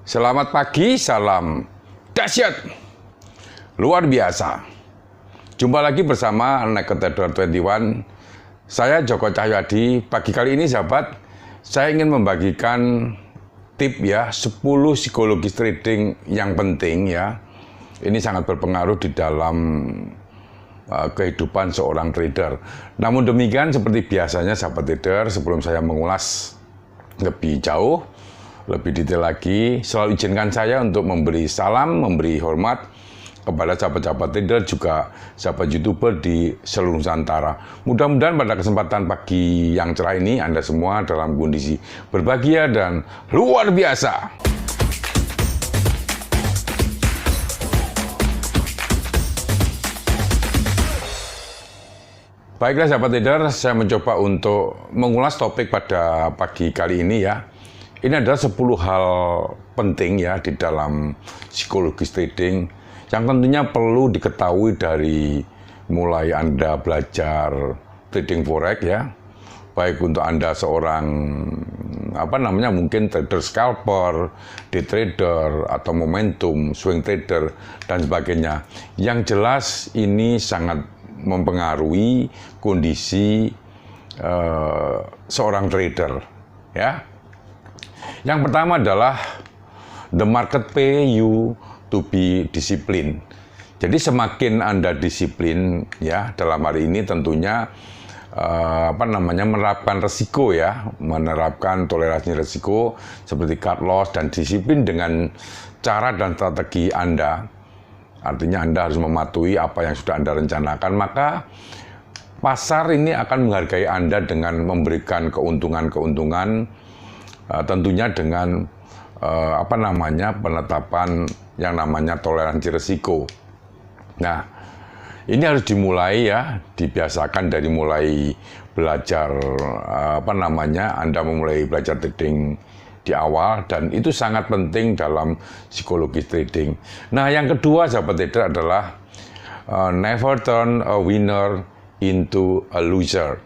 Selamat pagi, salam dahsyat, luar biasa. Jumpa lagi bersama Naked Trader 21. Saya Joko Cahyadi. Pagi kali ini sahabat, saya ingin membagikan tip ya, 10 psikologis trading yang penting ya. Ini sangat berpengaruh di dalam kehidupan seorang trader. Namun demikian, seperti biasanya sahabat trader, sebelum saya mengulas lebih jauh, lebih detail lagi, selalu izinkan saya untuk memberi salam, memberi hormat kepada sahabat-sahabat trader, juga sahabat YouTuber di seluruh Nusantara. Mudah-mudahan pada kesempatan pagi yang cerah ini Anda semua dalam kondisi berbahagia dan luar biasa. Baiklah sahabat trader, saya mencoba untuk mengulas topik pada pagi kali ini ya. Ini adalah 10 hal penting ya di dalam psikologis trading yang tentunya perlu diketahui dari mulai Anda belajar trading forex ya. Baik untuk Anda seorang mungkin trader scalper, day trader atau momentum, swing trader dan sebagainya. Yang jelas ini sangat mempengaruhi kondisi seorang trader ya. Yang pertama adalah the market pay you to be disciplined. Jadi semakin Anda disiplin ya, dalam hari ini tentunya menerapkan resiko ya, menerapkan toleransi resiko seperti cut loss dan disiplin dengan cara dan strategi Anda. Artinya Anda harus mematuhi apa yang sudah Anda rencanakan, maka pasar ini akan menghargai Anda dengan memberikan keuntungan-keuntungan, tentunya dengan penetapan yang namanya toleransi risiko. Nah, ini harus dimulai ya, dibiasakan dari mulai belajar Anda memulai belajar trading di awal, dan itu sangat penting dalam psikologis trading. Nah, yang kedua sahabat trader adalah never turn a winner into a loser.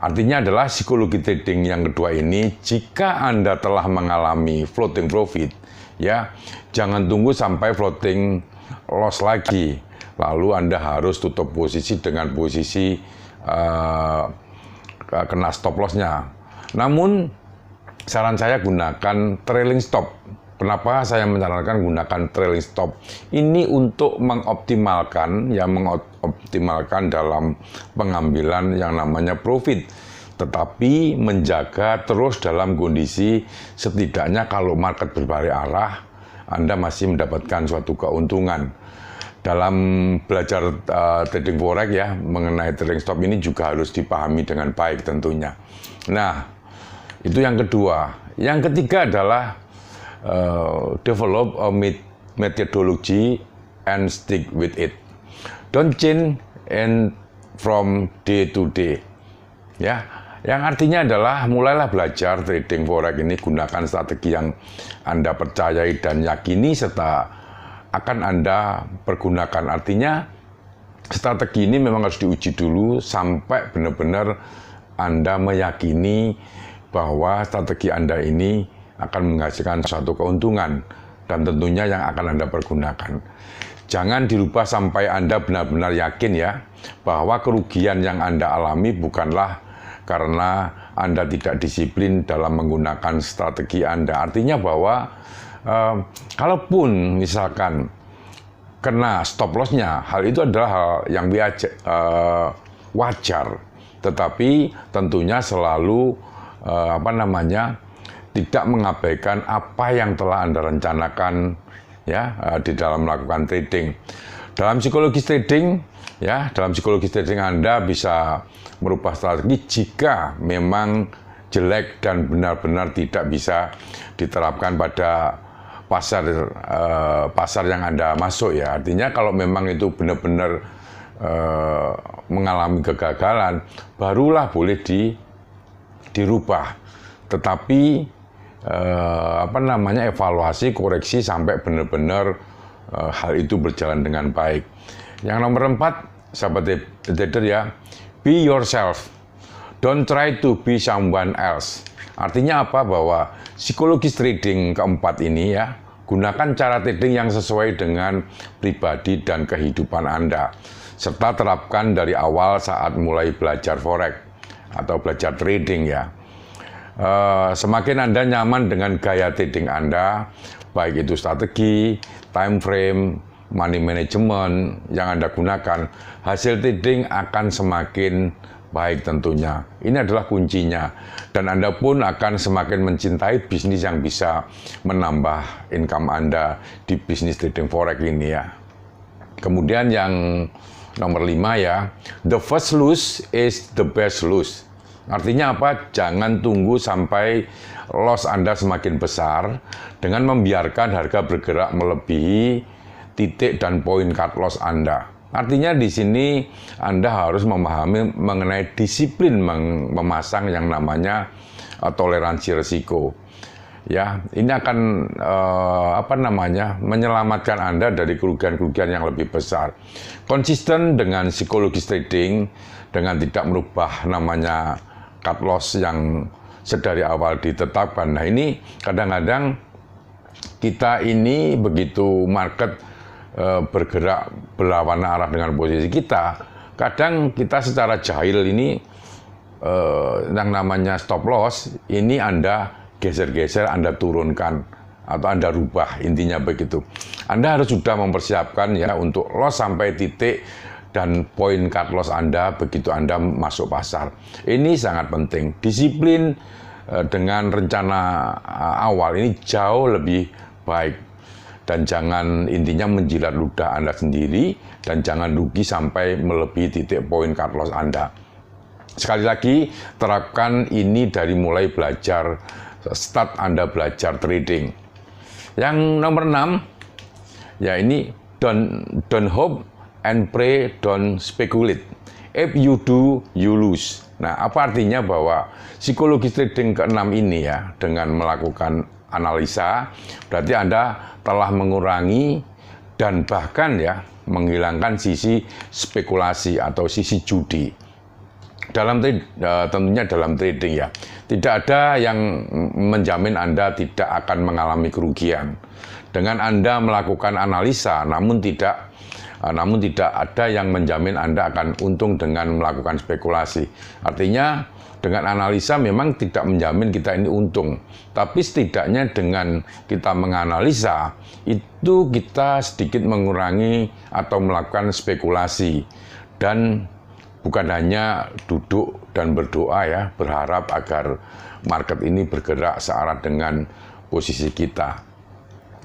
Artinya adalah psikologi trading yang kedua ini, jika Anda telah mengalami floating profit, ya jangan tunggu sampai floating loss lagi, lalu Anda harus tutup posisi dengan posisi kena stop loss-nya. Namun saran saya gunakan trailing stop. Kenapa saya menyarankan gunakan trailing stop? Ini untuk mengoptimalkan dalam pengambilan yang namanya profit, tetapi menjaga terus dalam kondisi setidaknya kalau market berbalik arah, Anda masih mendapatkan suatu keuntungan. Dalam belajar trading forex ya, mengenai trailing stop ini juga harus dipahami dengan baik tentunya. Nah, itu yang kedua. Yang ketiga adalah develop a methodology and stick with it. Don't change and from day to day. Ya, yang artinya adalah mulailah belajar trading forex ini, gunakan strategi yang Anda percayai dan yakini serta akan Anda pergunakan. Artinya strategi ini memang harus diuji dulu sampai benar-benar Anda meyakini bahwa strategi Anda ini akan menghasilkan suatu keuntungan dan tentunya yang akan Anda pergunakan. Jangan dirubah sampai Anda benar-benar yakin ya bahwa kerugian yang Anda alami bukanlah karena Anda tidak disiplin dalam menggunakan strategi Anda. Artinya bahwa kalaupun misalkan kena stop loss-nya, hal itu adalah hal yang wajar, tetapi tentunya selalu tidak mengabaikan apa yang telah Anda rencanakan ya di dalam melakukan trading. Dalam psikologis trading ya, dalam psikologis trading Anda bisa merubah strategi jika memang jelek dan benar-benar tidak bisa diterapkan pada pasar yang Anda masuk ya. Artinya kalau memang itu benar-benar mengalami kegagalan, barulah boleh dirubah. Tetapi evaluasi, koreksi sampai benar-benar hal itu berjalan dengan baik. Yang nomor 4, sahabat trader ya, be yourself. Don't try to be someone else. Artinya apa? Bahwa psikologis trading keempat ini ya, gunakan cara trading yang sesuai dengan pribadi dan kehidupan Anda. Serta terapkan dari awal saat mulai belajar forex atau belajar trading ya. Semakin Anda nyaman dengan gaya trading Anda, baik itu strategi, time frame, money management yang Anda gunakan, hasil trading akan semakin baik tentunya. Ini adalah kuncinya. Dan Anda pun akan semakin mencintai bisnis yang bisa menambah income Anda di bisnis trading forex ini ya. Kemudian yang nomor 5 ya, the first lose is the best lose. Artinya apa? Jangan tunggu sampai loss Anda semakin besar dengan membiarkan harga bergerak melebihi titik dan poin cut loss Anda. Artinya di sini Anda harus memahami mengenai disiplin memasang yang namanya toleransi risiko. Ya, ini akan menyelamatkan Anda dari kerugian-kerugian yang lebih besar. Konsisten dengan psikologis trading dengan tidak merubah namanya cut loss yang sedari awal ditetapkan. Nah, ini kadang-kadang kita ini begitu market bergerak berlawanan arah dengan posisi kita, kadang kita secara jahil ini yang namanya stop loss ini Anda geser-geser, Anda turunkan atau Anda rubah, intinya begitu. Anda harus sudah mempersiapkan ya untuk loss sampai titik dan poin cut loss Anda begitu Anda masuk pasar. Ini sangat penting. Disiplin dengan rencana awal ini jauh lebih baik. Dan jangan intinya menjilat ludah Anda sendiri dan jangan rugi sampai melebihi titik poin cut loss Anda. Sekali lagi, terapkan ini dari mulai belajar, start Anda belajar trading. Yang nomor 6, ya ini don't hope and pray, don't speculate. If you do, you lose. Nah, apa artinya bahwa psikologis trading ke-6 ini ya, dengan melakukan analisa, berarti Anda telah mengurangi dan bahkan ya menghilangkan sisi spekulasi atau sisi judi. Tentunya dalam trading ya, tidak ada yang menjamin Anda tidak akan mengalami kerugian. Dengan Anda melakukan analisa, namun tidak ada yang menjamin Anda akan untung dengan melakukan spekulasi. Artinya dengan analisa memang tidak menjamin kita ini untung, tapi setidaknya dengan kita menganalisa itu kita sedikit mengurangi atau melakukan spekulasi dan bukan hanya duduk dan berdoa ya, berharap agar market ini bergerak searah dengan posisi kita.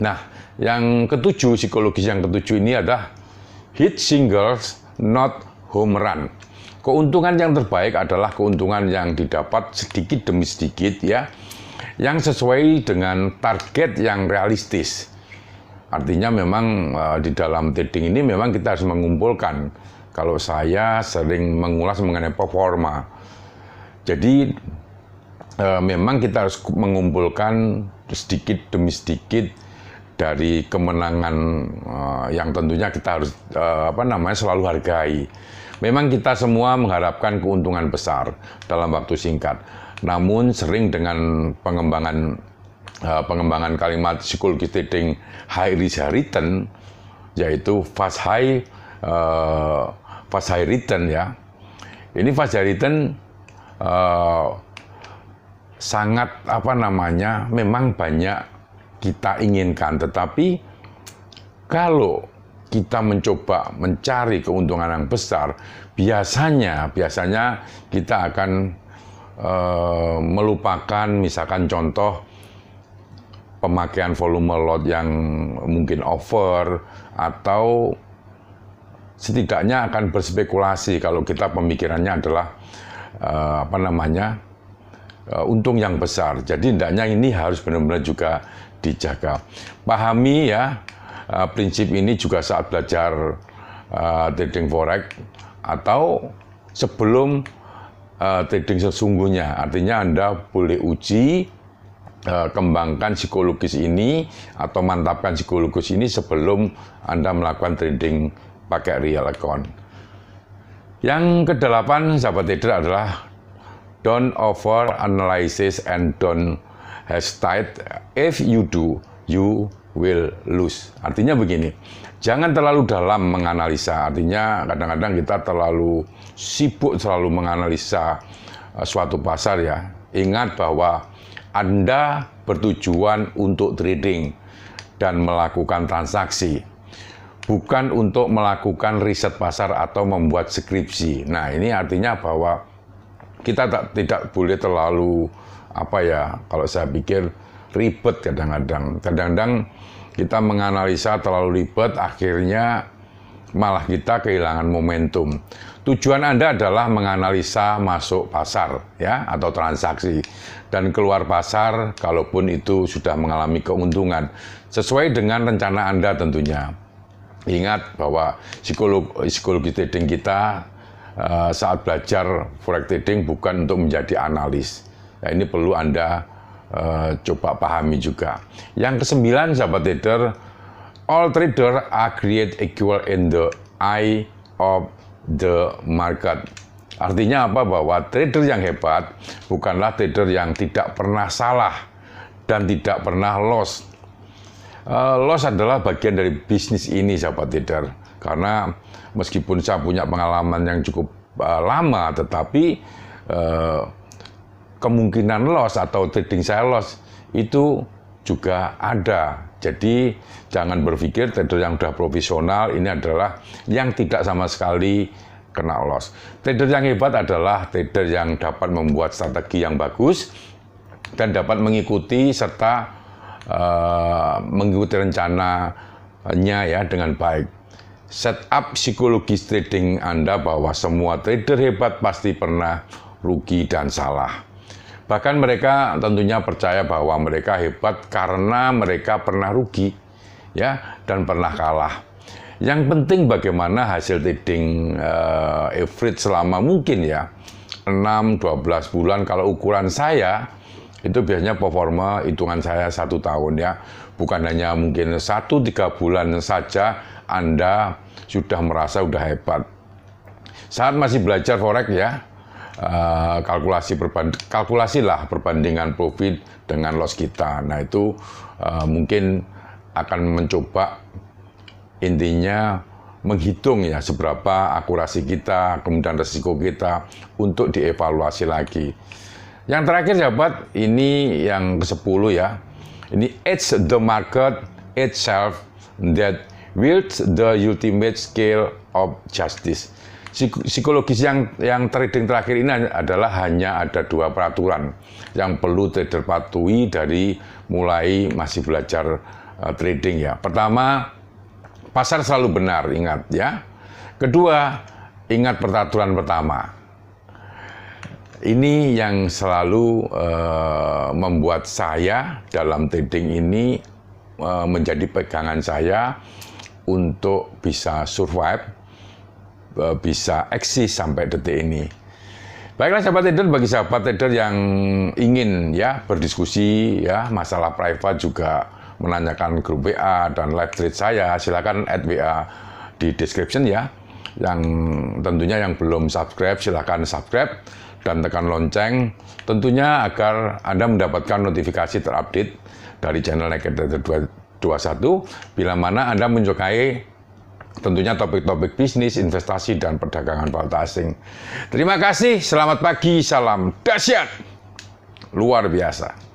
Nah, yang ketujuh, psikologis yang ketujuh ini adalah hit singles, not home run. Keuntungan yang terbaik adalah keuntungan yang didapat sedikit demi sedikit ya, yang sesuai dengan target yang realistis. Artinya memang di dalam trading ini memang kita harus mengumpulkan. Kalau saya sering mengulas mengenai performa. Jadi memang kita harus mengumpulkan sedikit demi sedikit dari kemenangan yang tentunya kita harus selalu hargai. Memang kita semua mengharapkan keuntungan besar dalam waktu singkat. Namun sering dengan pengembangan kalimat psikologis trading high risk high return, yaitu fast high return ya. Ini fast high return sangat memang banyak kita inginkan, tetapi kalau kita mencoba mencari keuntungan yang besar, biasanya kita akan melupakan misalkan contoh pemakaian volume lot yang mungkin over atau setidaknya akan berspekulasi kalau kita pemikirannya adalah untung yang besar. Jadi hendaknya ini harus benar-benar juga dijaga. Pahami ya prinsip ini juga saat belajar trading forex atau sebelum trading sesungguhnya. Artinya Anda boleh uji, kembangkan psikologis ini atau mantapkan psikologis ini sebelum Anda melakukan trading pakai real account. Yang ke-8 sahabat trader adalah don't over analysis and don't hesitate. If you do, you will lose. Artinya begini, jangan terlalu dalam menganalisa. Artinya kadang-kadang kita terlalu sibuk selalu menganalisa suatu pasar ya. Ingat bahwa Anda bertujuan untuk trading dan melakukan transaksi, bukan untuk melakukan riset pasar atau membuat skripsi. Nah, ini artinya bahwa kita tidak boleh terlalu kalau saya pikir ribet kadang-kadang. Kadang-kadang kita menganalisa terlalu ribet, akhirnya malah kita kehilangan momentum. Tujuan Anda adalah menganalisa masuk pasar ya atau transaksi dan keluar pasar kalaupun itu sudah mengalami keuntungan sesuai dengan rencana Anda tentunya. Ingat bahwa psikologi trading kita saat belajar forex trading bukan untuk menjadi analis. Nah, ini perlu Anda coba pahami juga. Yang ke-9, sahabat trader, all trader are created equal in the eye of the market. Artinya apa? Bahwa trader yang hebat bukanlah trader yang tidak pernah salah dan tidak pernah loss. Loss adalah bagian dari bisnis ini, sahabat trader. Karena meskipun saya punya pengalaman yang cukup lama, tetapi kemungkinan loss atau trading saya loss itu juga ada. Jadi jangan berpikir trader yang sudah profesional ini adalah yang tidak sama sekali kena loss. Trader yang hebat adalah trader yang dapat membuat strategi yang bagus dan dapat mengikuti serta mengikuti rencananya ya dengan baik. Setup psikologis trading Anda bahwa semua trader hebat pasti pernah rugi dan salah. Bahkan mereka tentunya percaya bahwa mereka hebat karena mereka pernah rugi ya dan pernah kalah. Yang penting bagaimana hasil trading average selama mungkin ya 6-12 bulan. Kalau ukuran saya itu biasanya performa hitungan saya 1 tahun ya. Bukan hanya mungkin 1-3 bulan saja Anda sudah merasa sudah hebat. Saat masih belajar forex ya, kalkulasilah perbandingan profit dengan loss kita. Nah itu mungkin akan mencoba intinya menghitung ya seberapa akurasi kita, kemudian resiko kita untuk dievaluasi lagi. Yang terakhir sahabat, ini yang ke-10 ya. Ini it's the market itself that wields the ultimate scale of justice. Psikologis yang trading terakhir ini adalah hanya ada 2 peraturan yang perlu trader patuhi dari mulai masih belajar trading ya. Pertama, pasar selalu benar, ingat ya. Kedua, ingat peraturan pertama. Ini yang selalu membuat saya dalam trading ini menjadi pegangan saya untuk bisa survive, bisa eksis sampai detik ini. Baiklah sahabat trader, bagi sahabat trader yang ingin ya berdiskusi ya masalah private juga menanyakan grup WA dan live trade saya, silakan add WA di description ya. Yang tentunya yang belum subscribe silakan subscribe dan tekan lonceng tentunya agar Anda mendapatkan notifikasi terupdate dari channel Naked Trader 21 bila mana Anda menyukai tentunya topik-topik bisnis, investasi, dan perdagangan valuta asing. Terima kasih, selamat pagi, salam dahsyat, luar biasa.